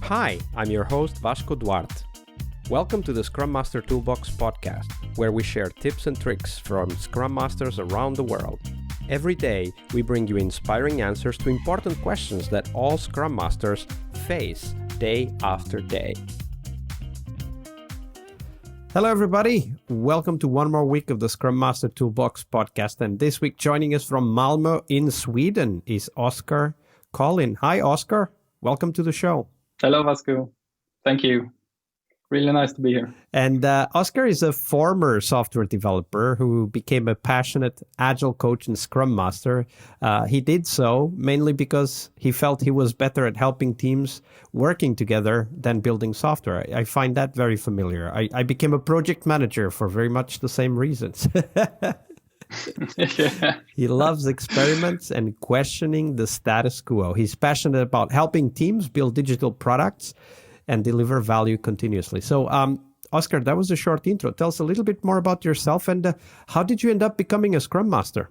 Hi, I'm your host Vasco Duarte. Welcome to the Scrum Master Toolbox podcast, where we share tips and tricks from Scrum Masters around the world. Every day, we bring you inspiring answers to important questions that all Scrum Masters face day after day. Hello, everybody. Welcome to one more week of the Scrum Master Toolbox podcast. And this week, joining us from Malmö in Sweden is Oskar Collin. Hi, Oskar. Welcome to the show. Hello, Vasco. Thank you. Really nice to be here. And Oskar is a former software developer who became a passionate Agile coach and Scrum Master. He did so mainly because he felt he was better at helping teams working together than building software. I find that very familiar. I became a project manager for very much the same reasons. Yeah. He loves experiments and questioning the status quo. He's passionate about helping teams build digital products and deliver value continuously. So, Oskar, that was a short intro. Tell us a little bit more about yourself and how did you end up becoming a Scrum Master?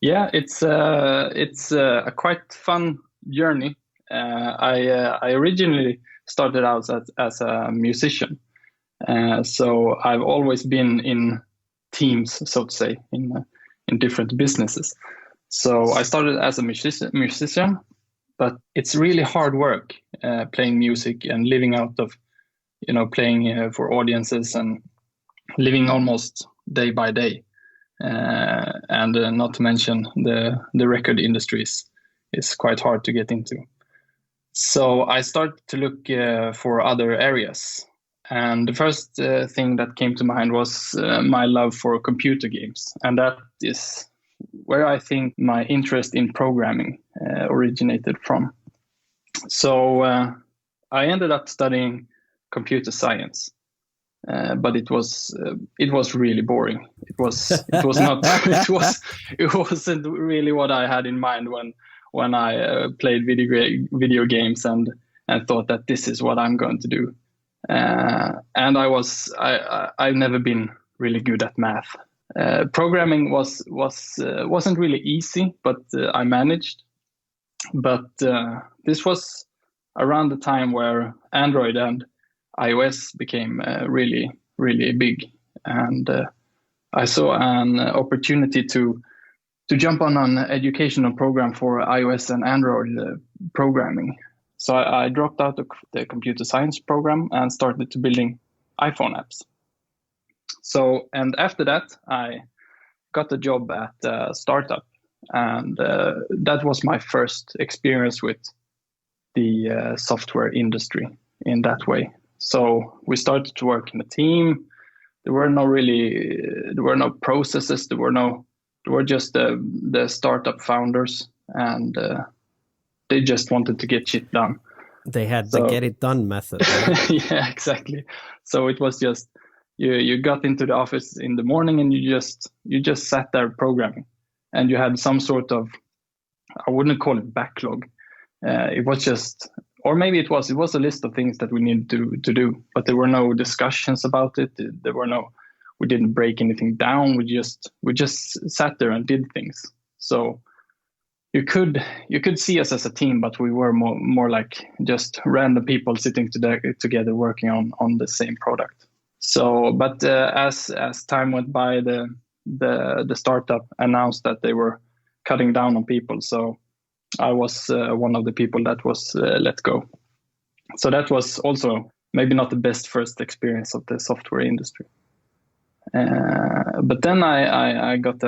Yeah, it's a quite fun journey. I originally started out as a musician, so I've always been in teams, so to say, in different businesses. So I started as a musician, but it's really hard work playing music and living out of, playing for audiences and living almost day by day. And not to mention the record industries is quite hard to get into. So I started to look for other areas. And the first thing that came to mind was my love for computer games. And that is where I think my interest in programming originated from. So I ended up studying computer science, but it was really boring. It wasn't really what I had in mind when I played video games and thought that this is what I'm going to do. And I've never been really good at math. Programming wasn't really easy, but I managed. But this was around the time where Android and iOS became really, really big, and I saw an opportunity to jump on an educational program for iOS and Android programming. So I dropped out of the computer science program and started to building iPhone apps. So, and after that, I got a job at a startup. And that was my first experience with the software industry in that way. So we started to work in a team. There were no processes. There were just the startup founders, and they just wanted to get shit done. They had the get it done method. Right? Yeah, exactly. So it was just you got into the office in the morning and you just sat there programming, and you had some sort of, I wouldn't call it backlog. It was just, or maybe it was a list of things that we needed to do, but there were no discussions about it. We didn't break anything down. We just sat there and did things. So you could see us as a team, but we were more like just random people sitting together working on the same product. So, but as time went by, the startup announced that they were cutting down on people. So I was one of the people that was let go. So that was also maybe not the best first experience of the software industry. But then I got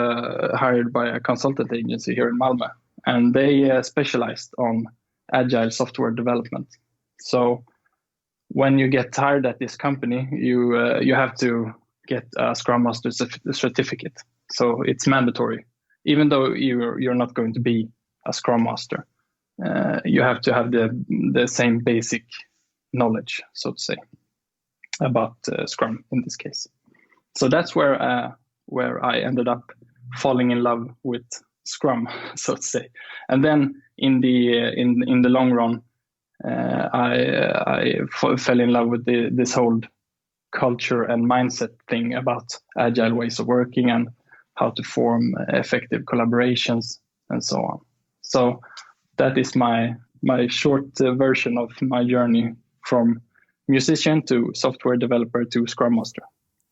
hired by a consultant agency here in Malmö, and they specialized on Agile software development. So when you get hired at this company, you have to get a Scrum Master certificate. So it's mandatory. Even though you're not going to be a Scrum Master, you have to have the same basic knowledge, so to say, about Scrum in this case. So that's where I ended up falling in love with Scrum, so to say. And then in the long run, I fell in love with this whole culture and mindset thing about Agile ways of working and how to form effective collaborations and so on. So that is my short version of my journey from musician to software developer to Scrum Master.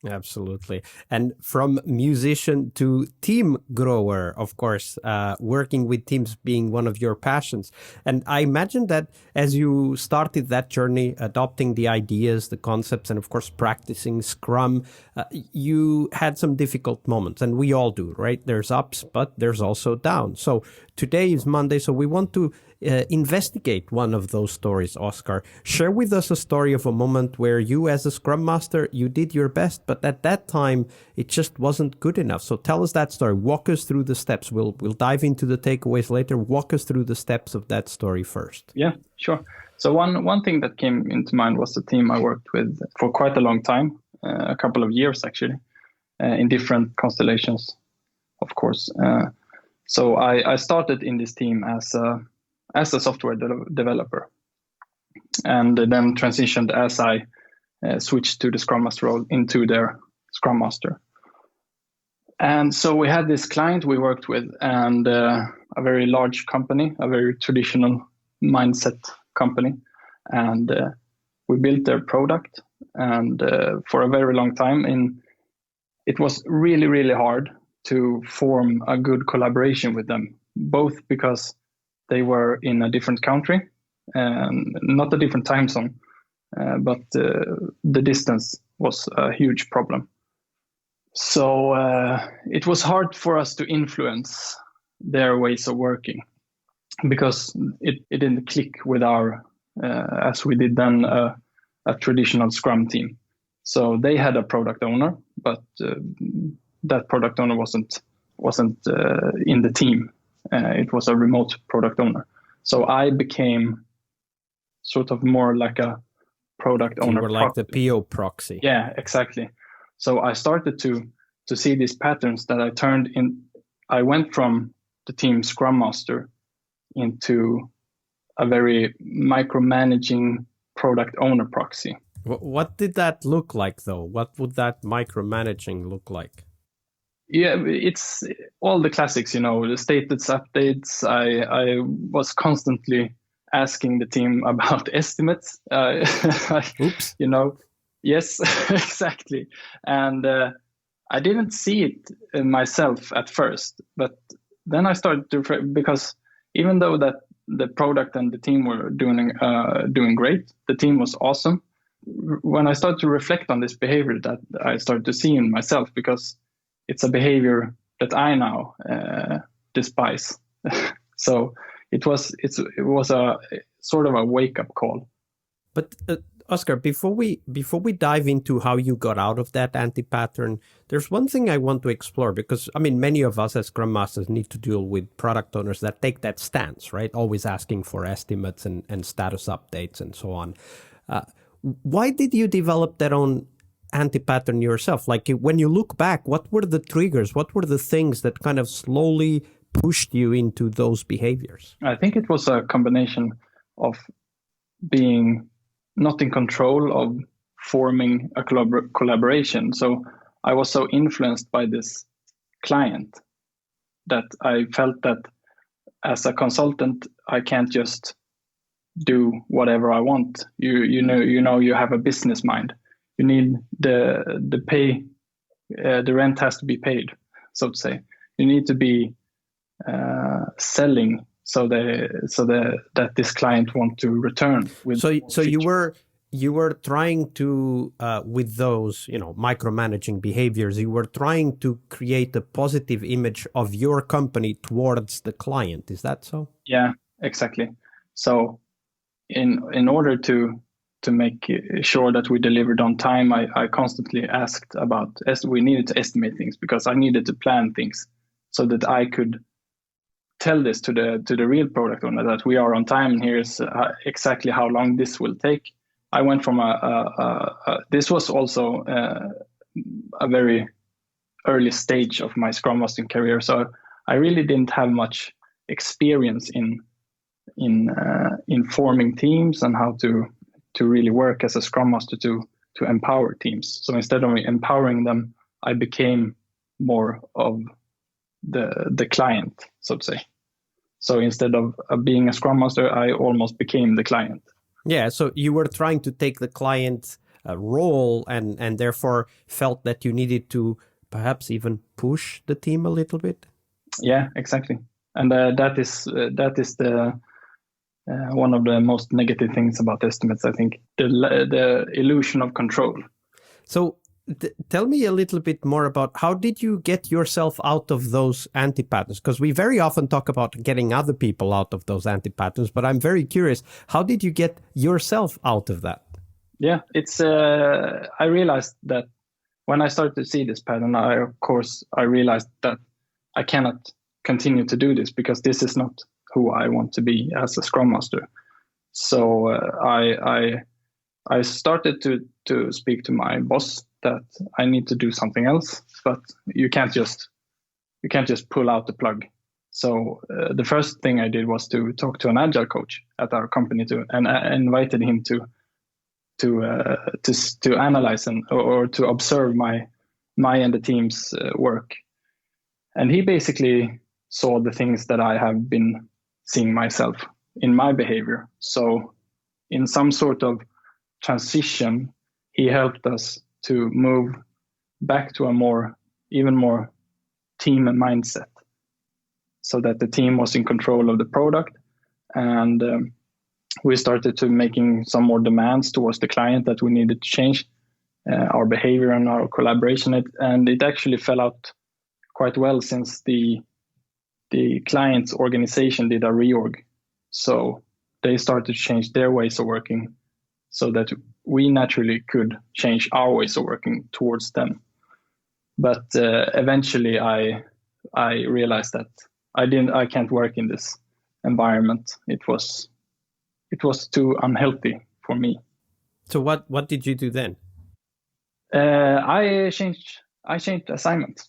Absolutely. And from musician to team grower, of course, working with teams being one of your passions. And I imagine that as you started that journey, adopting the ideas, the concepts, and of course, practicing Scrum, you had some difficult moments. And we all do, right? There's ups, but there's also downs. So today is Monday, so we want to investigate one of those stories, Oskar. Share with us a story of a moment where you, as a Scrum Master, you did your best, but at that time, it just wasn't good enough. So tell us that story. Walk us through the steps. We'll dive into the takeaways later. Walk us through the steps of that story first. Yeah, sure. So one thing that came into mind was the team I worked with for quite a long time, a couple of years actually, in different constellations, of course. So I started in this team as a software developer, and then transitioned as I switched to the Scrum Master role into their Scrum Master. And so we had this client we worked with, and a very large company, a very traditional mindset company, and we built their product. And for a very long time, it was really, really hard to form a good collaboration with them, both because they were in a different country, not a different time zone, but the distance was a huge problem. So it was hard for us to influence their ways of working because it didn't click with our, as we did then, a traditional Scrum team. So they had a product owner, but that product owner wasn't in the team. It was a remote product owner. So I became sort of more like a product owner. You were like the PO proxy. Yeah, exactly. So I started to see these patterns that I went from the team Scrum Master into a very micromanaging product owner proxy. What did that look like, though? What would that micromanaging look like? Yeah, it's all the classics, the status updates. I was constantly asking the team about estimates. Oops. Yes, exactly. And I didn't see it myself at first, but then I started to, because even though that the product and the team were doing great, the team was awesome. When I started to reflect on this behavior that I started to see in myself, because it's a behavior that I now despise. So it was a sort of a wake-up call. But Oskar, before we dive into how you got out of that anti-pattern, there's one thing I want to explore, because many of us as Scrum Masters need to deal with product owners that take that stance, right? Always asking for estimates and status updates and so on. Why did you develop that own anti-pattern yourself? Like, when you look back, what were the triggers? What were the things that kind of slowly pushed you into those behaviors? I think it was a combination of being not in control of forming a collaboration. So I was so influenced by this client that I felt that as a consultant, I can't just do whatever I want. You have a business mind. You need the pay, the rent has to be paid, so to say. You need to be selling so that this client want to return with. So you were trying to with those micromanaging behaviors, you were trying to create a positive image of your company towards the client. Is that so? Yeah, exactly. So in order to make sure that we delivered on time, I constantly asked about, we needed to estimate things, because I needed to plan things so that I could tell this to the real product owner that we are on time, and here's exactly how long this will take. I went from this was also a very early stage of my Scrum Mastering career, so I really didn't have much experience in forming teams and how to really work as a Scrum Master to empower teams. So instead of empowering them, I became more of the client, so to say. So instead of being a Scrum Master, I almost became the client. Yeah, so you were trying to take the client role and therefore felt that you needed to perhaps even push the team a little bit. Yeah, exactly. And that is the one of the most negative things about estimates, I think, the illusion of control. So tell me a little bit more about how did you get yourself out of those antipatterns? Because we very often talk about getting other people out of those antipatterns, but I'm very curious, how did you get yourself out of that? Yeah, it's I realized that when I started to see this pattern, I realized that I cannot continue to do this because this is not who I want to be as a Scrum Master. So I started to speak to my boss that I need to do something else, but you can't just pull out the plug. So the first thing I did was to talk to an Agile coach at our company and I invited him to analyze or to observe my and the team's work. And he basically saw the things that I have been seeing myself in my behavior. So in some sort of transition, he helped us to move back to a even more team mindset, so that the team was in control of the product, and we started to making some more demands towards the client that we needed to change our behavior and our collaboration. And it actually fell out quite well, since the client's organization did a reorg. So they started to change their ways of working so that we naturally could change our ways of working towards them. But eventually I realized that I can't work in this environment. It was too unhealthy for me. So what did you do then? I changed assignment.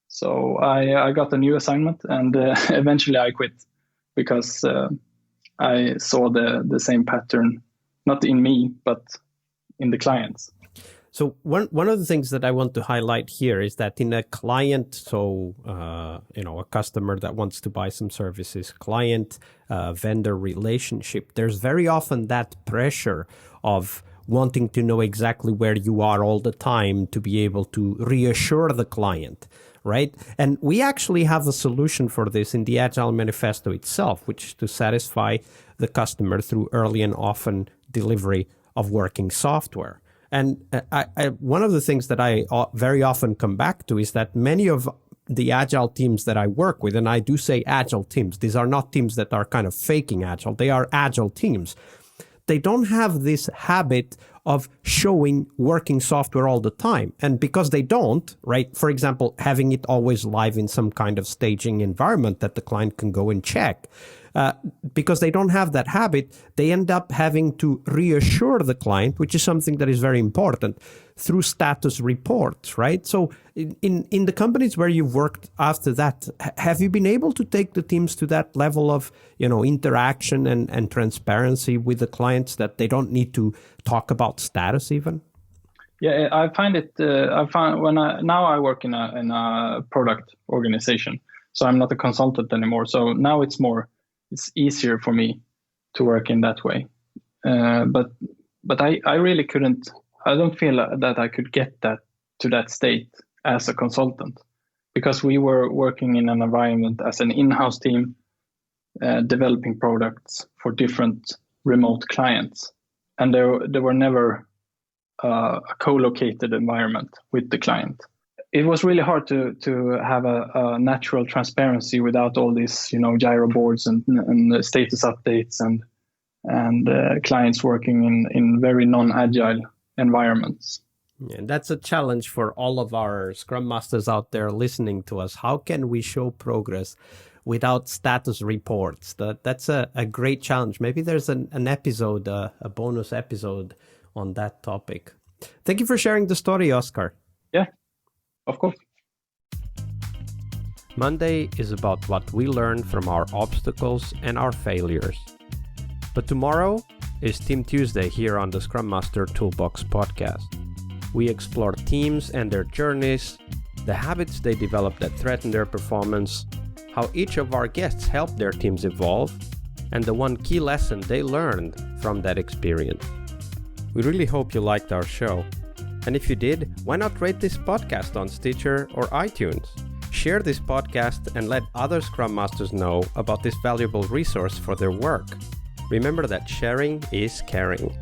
So I got a new assignment, and eventually I quit because I saw the same pattern, not in me, but in the clients. So one of the things that I want to highlight here is that in a client, so a customer that wants to buy some services, client vendor relationship, there's very often that pressure of wanting to know exactly where you are all the time to be able to reassure the client, right? And we actually have a solution for this in the Agile Manifesto itself, which is to satisfy the customer through early and often delivery of working software. And one of the things that I very often come back to is that many of the Agile teams that I work with, and I do say Agile teams, these are not teams that are kind of faking Agile, they are Agile teams. They don't have this habit of showing working software all the time. And because they don't, right, for example, having it always live in some kind of staging environment that the client can go and check, because they don't have that habit, they end up having to reassure the client, which is something that is very important, through status reports, right? So in the companies where you've worked after that, have you been able to take the teams to that level of, interaction and transparency with the clients that they don't need to talk about status even? Yeah, I find it. Now I work in a product organization, so I'm not a consultant anymore. So now it's easier for me to work in that way. But I really couldn't. I don't feel that I could get that to that state as a consultant, because we were working in an environment as an in-house team, developing products for different remote clients, and there were never a co-located environment with the client. It was really hard to have a natural transparency without all these, gyro boards and status updates and clients working in very non-agile environments. And that's a challenge for all of our Scrum Masters out there listening to us. How can we show progress without status reports? That's a great challenge. Maybe there's an episode, a bonus episode on that topic. Thank you for sharing the story, Oskar. Yeah, of course. Monday is about what we learn from our obstacles and our failures. But tomorrow is Team Tuesday here on the Scrum Master Toolbox podcast. We explore teams and their journeys, the habits they develop that threaten their performance, how each of our guests help their teams evolve, and the one key lesson they learned from that experience. We really hope you liked our show. And if you did, why not rate this podcast on Stitcher or iTunes? Share this podcast and let other Scrum Masters know about this valuable resource for their work. Remember that sharing is caring.